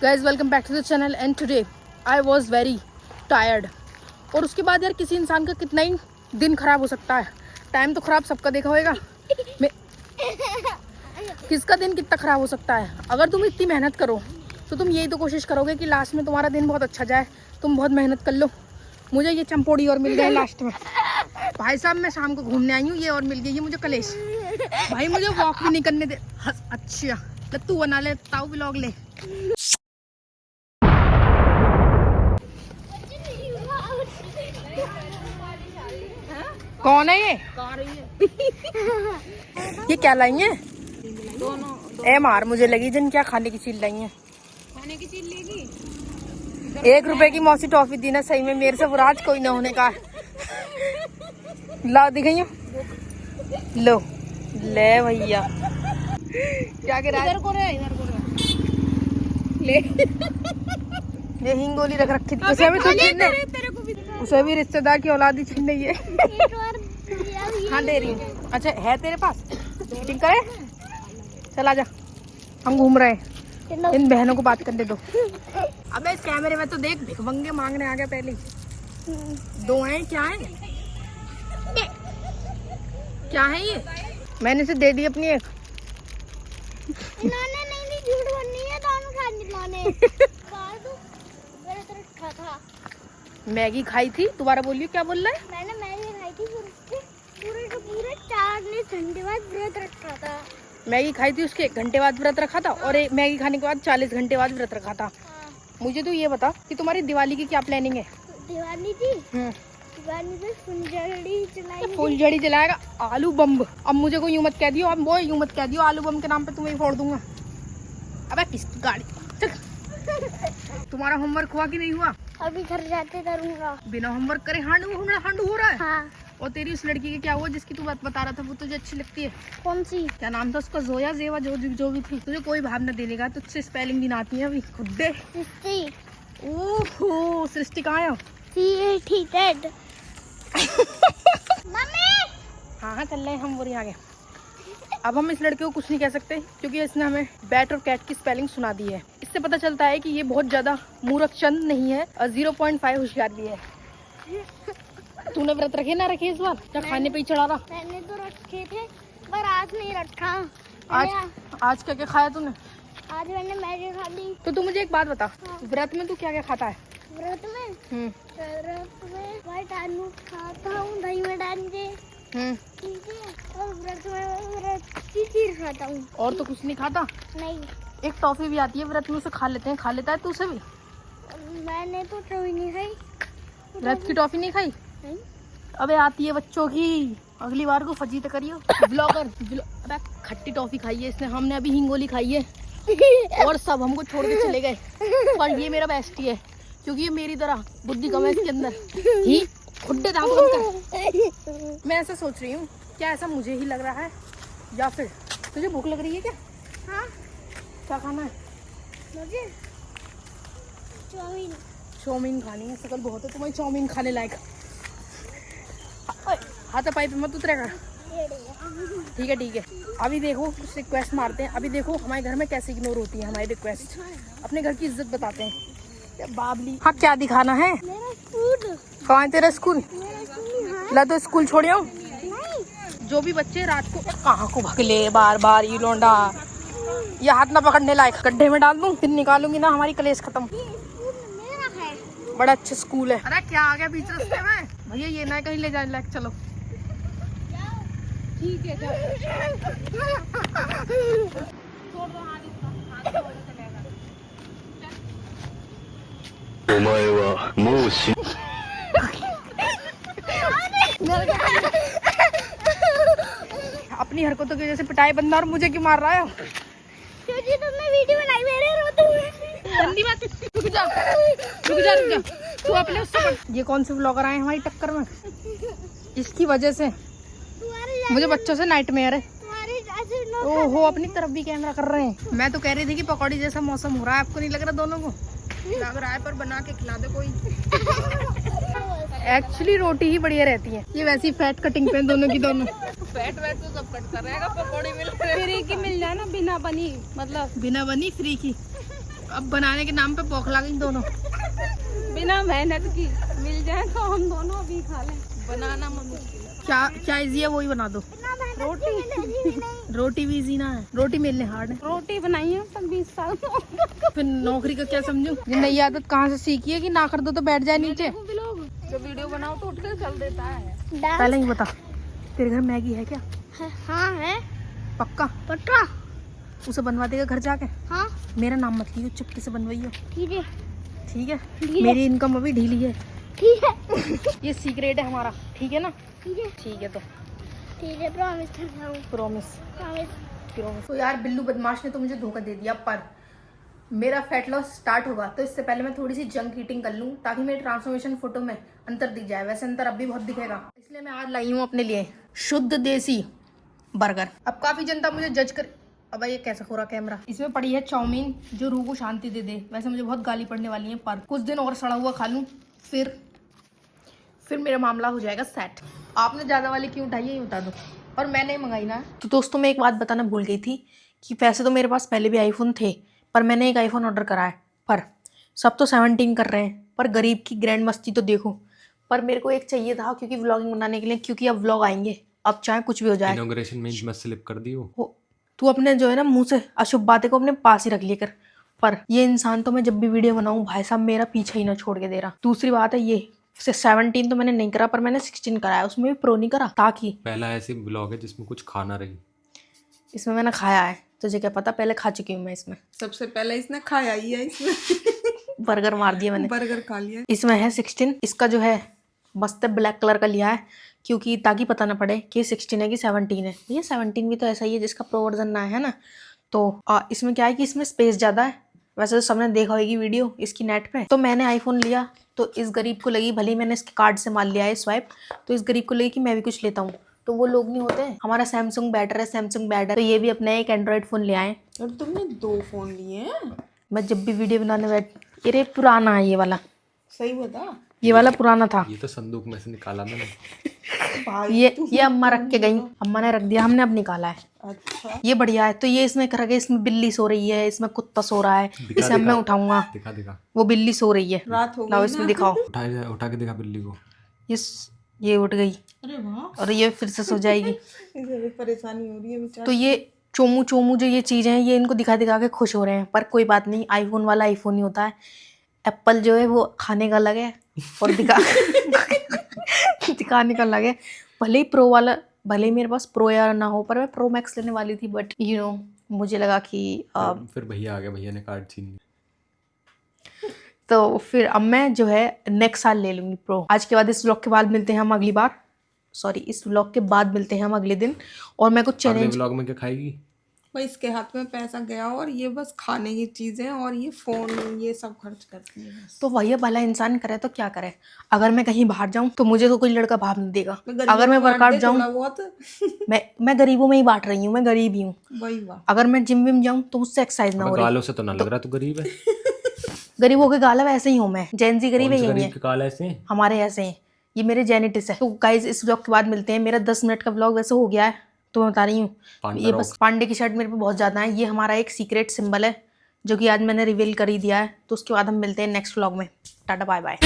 Guys welcome back to the channel and today I was very tired. और उसके बाद यार किसी इंसान का कितना ही दिन खराब हो सकता है। टाइम तो खराब सबका देखा होगा, किसका दिन कितना खराब हो सकता है। अगर तुम इतनी मेहनत करो तो तुम यही तो कोशिश करोगे कि लास्ट में तुम्हारा दिन बहुत अच्छा जाए। तुम बहुत मेहनत कर लो। मुझे ये चंपोड़ी और मिल गए लास्ट में। भाई साहब मैं शाम को घूमने आई हूँ, ये और मिल गई है मुझे कलेश। भाई मुझे वॉक भी नहीं करने दे। अच्छा तू बना ले, ताऊ व्लॉग ले। कौन है ये? ये क्या लाई है? ए मार मुझे लगी जिन क्या खाने की चीज लाई है। खाने की चीज लेगी। 1 रुपए की मौसी टॉफी दी ना, सही में मेरे से बुराज कोई ना होने का। ला दी गई लो ले भैया क्या कह रहा है? इधर को रे ले। ये हिंगोली रख रखी थी उसे भी तो छीनने, उसे भी रिश्तेदार की औलादी छीन रही है। हाँ दे रही हूँ। अच्छा है तेरे पास? मीटिंग करे, चल आजा हम घूम रहे हैं। इन बहनों को बात करने दो। अबे इस कैमरे में तो देख भिखमंगे मांगने आ गए पहले। 2 हैं, क्या है क्या है ये? मैंने इसे दे दी अपनी एक। इन्होंने नहीं झूठ बोलनी है, दोनों खाने लाने। था मैगी खाई थी। दोबारा बोलिए क्या बोल रहा है? मैंने मैगी खाई थी, पूरे 4 घंटे बाद व्रत रखा था। मैगी खाई थी, उसके 1 घंटे बाद व्रत रखा था और मैगी खाने के बाद 40 घंटे बाद व्रत रखा था। मुझे तो ये बता कि तुम्हारी दिवाली की क्या प्लानिंग है? दिवाली की दिवाली पे फुलझड़ी जलाएगा, आलू बम। अब मुझे कोई यूं मत कह दियो, अब वो यूं मत कह दियो आलू बम के नाम पे तुम्हें फोड़ दूंगा। अबे किस गाड़ी तुम्हारा होमवर्क हुआ कि नहीं हुआ? अभी घर जाके करूंगा। बिना होमवर्क करे हांडू हो रहा है। हाँ। और तेरी उस लड़की के क्या हुआ जिसकी तू बात बता रहा था, वो तुझे अच्छी लगती है? कौन सी? क्या नाम था उसका? जोया जेवा जो भी थी। तुझे कोई भाव न देने का, तुझसे स्पेलिंग भी ना आती है अभी खुद दे। सृष्टि। ओहो सृष्टि कहाँ है? मम्मी। हाँ चल रहे हैं हम, वो आ गए। अब हम इस लड़के को कुछ नहीं कह सकते क्योंकि इसने हमें बैट और कैट की स्पेलिंग सुना दी है। इससे पता चलता है कि ये बहुत ज्यादा मूर्ख चंद नहीं है और 0.5 होशियार भी है। तूने व्रत रखे ना रखे इस बार? क्या खाने पे ही चढ़ा रहा? मैंने तो रखे थे पर आज नहीं रखा। आज क्या क्या खाया तूने? आज मैंने मैगी खा ली। तो तू मुझे एक बात बता, हाँ। व्रत में तू क्या क्या खाता है? व्रत में व्हाइट आलू खाता हूँ दही में डाल के, ठीक है। और व्रत में व्रत की खीर खाता हूँ। और तो कुछ नहीं खाता? नहीं। एक टॉफी भी आती है व्रत में, उसे खा लेते हैं। खा लेता है तू उसे भी? मैंने तो कभी नहीं खाई। व्रत की टॉफी नहीं खाई? नहीं। अबे आती है बच्चों की, अगली बार को फजीत करियो। ब्लॉगर अबे खट्टी टॉफी खाई है इसने, हमने अभी हिंगोली खाई है और सब हमको छोड़ के चले गए। पर ये मेरा बेस्टी है क्योंकि ये मेरी तरह बुद्धि कम है इसके अंदर ही। खुड्डे दांत बंद कर। मैं ऐसा सोच रही हूँ, क्या ऐसा मुझे ही लग रहा है या फिर तुझे भूख लग रही है क्या? हाँ। क्या खाना है मुझे? चाउमीन। चाउमीन खानी है? शकल बहुत है तुम्हारी चाउमीन खाने लायक। हाथ पाइप मत उतरेगा। ठीक है। अभी देखो कुछ रिक्वेस्ट मारते हैं। अभी देखो हमारे घर में कैसे इग्नोर होती है हमारी रिक्वेस्ट। अपने घर की इज्जत बताते हैं बाबली। हाँ क्या दिखाना है? मेरा स्कूल। कहाँ है तेरा स्कूल? ला तो स्कूल छोड़ियो। नहीं। जो भी बच्चे रात को कहाँ को भगले बार ये लौंडा, ये हाथ ना पकड़ने लायक, गड्ढे में डाल दूं फिर निकालूंगी ना, हमारी कलेश खत्म। मेरा है। बड़ा अच्छा स्कूल है। अरे क्या आ गया बीच रास्ते में? भैया ये ना कहीं ले जाने लायक, चलो ठीक है अपनी हरकतों की वजह से पिटाई बंदा, और मुझे क्यों मार रहा है? क्योंकि तुमने वीडियो बनाई मेरे रोते हुए। गंदी बात। रुक जा तू अपने उससे। ये कौन से व्लॉगर आए हमारी टक्कर में? इसकी वजह से मुझे बच्चों से नाइटमेयर है। ओहो अपनी तरफ भी कैमरा कर रहे हैं। मैं तो कह रही थी कि पकौड़ी जैसा मौसम हो रहा है, आपको नहीं लग रहा? दोनों को लग रहा है, पर बना के खिला दे कोई। एक्चुअली रोटी ही बढ़िया रहती है। ये वैसी फैट कटिंग पे दोनों की दोनों। फैट तो सब कटता रहेगा, पकौड़ी मिल फ्री की मिल जाए ना, बिना बनी, मतलब बिना बनी फ्री की। अब बनाने के नाम पे बौखला गई दोनों। बिना मेहनत की मिल जाए तो हम दोनों अभी खा लें। बनाना मुश्किल क्या इजी है वही बना दो। रोटी भी इजी ना है, रोटी मेलने हार्ड है। रोटी बनाई है तब 20 साल फिर नौकरी का क्या समझू? ये नई आदत कहाँ से सीखी है कि ना कर दो तो बैठ जाए नीचे। जो वीडियो बनाओ तो उठ कर चल देता है। पहले ही बता, तेरे घर मैगी है क्या? हाँ है पक्का? पक्का। उसे बनवा देगा घर जाके? हाँ मेरा नाम मत लियो, चुपके से बनवाइयो। ठीक है ठीक है? ठीक है। मेरी इनकम अभी ढीली है। ठीक है ये सीक्रेट है हमारा, ठीक है ना? ठीक है ठीक है तो ठीक है प्रॉमिस कर रहा हूँ प्रॉमिस। प्रॉमिस। तो यार बिल्लू बदमाश ने तो मुझे धोखा दे दिया, पर मेरा फैट लॉस स्टार्ट होगा तो इससे पहले मैं थोड़ी सी जंक ईटिंग कर लूँ ताकि मेरी ट्रांसफॉर्मेशन फोटो में अंतर दिख जाए। वैसे अंतर अब भी बहुत दिखेगा, इसलिए मैं आज लाई हूँ अपने लिए शुद्ध देसी बर्गर। अब काफी जनता मुझे जज कर, अब ये कैसा हो रहा कैमरा। इसमें पड़ी है चाउमीन जो रूह को शांति दे दे। वैसे मुझे बहुत गाली पड़ने वाली है, पर कुछ दिन और सड़ा हुआ खा लूँ फिर मेरा मामला हो जाएगा सेट। आपने ज़्यादा वाली क्यों उठाई है ये बता दो, और मैंने मंगाई ना। तो दोस्तों मैं एक बात बताना भूल गई थी कि वैसे तो मेरे पास पहले भी आईफोन थे, पर मैंने एक आईफोन ऑर्डर करा है। पर सब तो 17 कर रहे हैं, पर गरीब की ग्रैंड मस्ती तो देखो। पर मेरे को एक चाहिए था क्योंकि व्लॉगिंग बनाने के लिए, क्योंकि अब व्लॉग आएंगे, अब चाहे कुछ भी हो जाए। इनॉग्रेशन में मत स्लिप कर दी हो। तू अपने जो है ना मुंह से अशुभ बातें को अपने पास ही रख लिया कर। पर ये इंसान तो मैं जब भी वीडियो बनाऊं भाई साहब मेरा पीछे ही ना छोड़ के दे रहा। दूसरी बात है ये 17 तो मैंने नहीं करा, पर मैंने 16 कराया, उसमें भी प्रो नहीं करा ताकि पहला ऐसी ब्लॉग है जिसमें कुछ खाना रही। इसमें मैंने खाया है, तुझे क्या पता, पहले खा चुकी हूँ मैं। इसमें सबसे पहले इसने खाया ही है, इसमें बर्गर मार दिया मैंने। बर्गर खा लिया। इसमें है 16। इसका जो है मस्त ब्लैक कलर का लिया है क्योंकि ताकि पता ना पड़े कि 16 है कि 17 है। ये 17 भी तो ऐसा ही है जिसका प्रो वर्जन ना है ना। तो इसमें क्या है कि इसमें स्पेस ज़्यादा है। वैसे तो सबने देखा होगी वीडियो इसकी नेट पे। तो मैंने आईफोन लिया तो इस गरीब को लगी, भले ही मैंने इसके कार्ड से मार लिया है स्वाइप, तो इस गरीब को लगी कि मैं भी कुछ लेता हूँ। तो वो लोग नहीं होते, हमारा सैमसंग बेटर है, सैमसंग बेटर। तो ये भी अपना एक एंड्रॉयड फ़ोन ले आए। और तुमने 2 फोन लिए हैं? मैं जब भी वीडियो बनाने बैठ, अरे पुराना है ये वाला, सही बता। ये वाला पुराना था। ये तो संदूक में से निकाला मैंने। ये अम्मा रख के गई, अम्मा ने रख दिया, हमने अब निकाला है। अच्छा ये बढ़िया है। तो ये इसमें कर गए, इसमें बिल्ली सो रही है, इसमें कुत्ता सो रहा है, इसे अब मैं उठाऊंगा। दिखा वो बिल्ली सो रही है, रात हो लाओ गई इसमें ना। दिखाओ। उठा के दिखा बिल्ली को। ये उठ गई अरे वाह, और ये फिर से सो जाएगी। इसे भी परेशानी हो रही है बेचारा। तो ये चोमू चोमू जो ये चीज़ें हैं ये इनको दिखा दिखा के खुश हो रहे हैं। पर कोई बात नहीं, आईफोन वाला आईफोन ही होता है। एप्पल जो है वो खाने का अलग है और दिखाने का अलग है। भले ही प्रो वाला, भले ही मेरे पास प्रो या ना हो, पर मैं प्रो मैक्स लेने वाली थी, बट मुझे लगा कि फिर भैया आ गया, भैया ने कार्ड छीन लिया। तो फिर अब मैं जो है नेक्स्ट साल ले लूँगी प्रो। आज के बाद इस व्लॉग के बाद मिलते हैं हम अगली बार, सॉरी इस व्लॉग के बाद मिलते हैं हम अगले दिन। और मैं कुछ अगले चैलेंज, व्लॉग में क्या खाएगी? भाई इसके हाथ में पैसा गया और ये बस खाने की चीजें और ये फोन ये सब खर्च करती है बस। तो वही भला इंसान करे तो क्या करे। अगर मैं कहीं बाहर जाऊं तो मुझे तो कोई लड़का भाव नहीं देगा। अगर मैं वर्कआउट जाऊं, बहुत मैं गरीबों में ही बांट रही हूँ, मैं गरीब ही हूँ। वही वाह। अगर मैं जिम विम जाऊं तो मुझसे एक्सरसाइज ना हो रही। गालों से तो ना लग रहा तू गरीब है। गरीबों के गाल वैसे ही हूँ मैं, जेनजी गरीब है कौन से यही गरीब है, के काल ऐसे हैं? हमारे ऐसे हैं, ये मेरे जेनेटिक्स है। तो गाइज इस व्लॉग के बाद मिलते हैं। मेरा 10 मिनट का व्लॉग वैसे हो गया है, तो मैं बता रही हूँ ये बस पांडे की शर्ट मेरे पे बहुत ज़्यादा है। ये हमारा एक सीक्रेट सिंबल है जो कि आज मैंने रिवील कर ही दिया है। तो उसके बाद हम मिलते हैं नेक्स्ट व्लॉग में। Tata bye bye.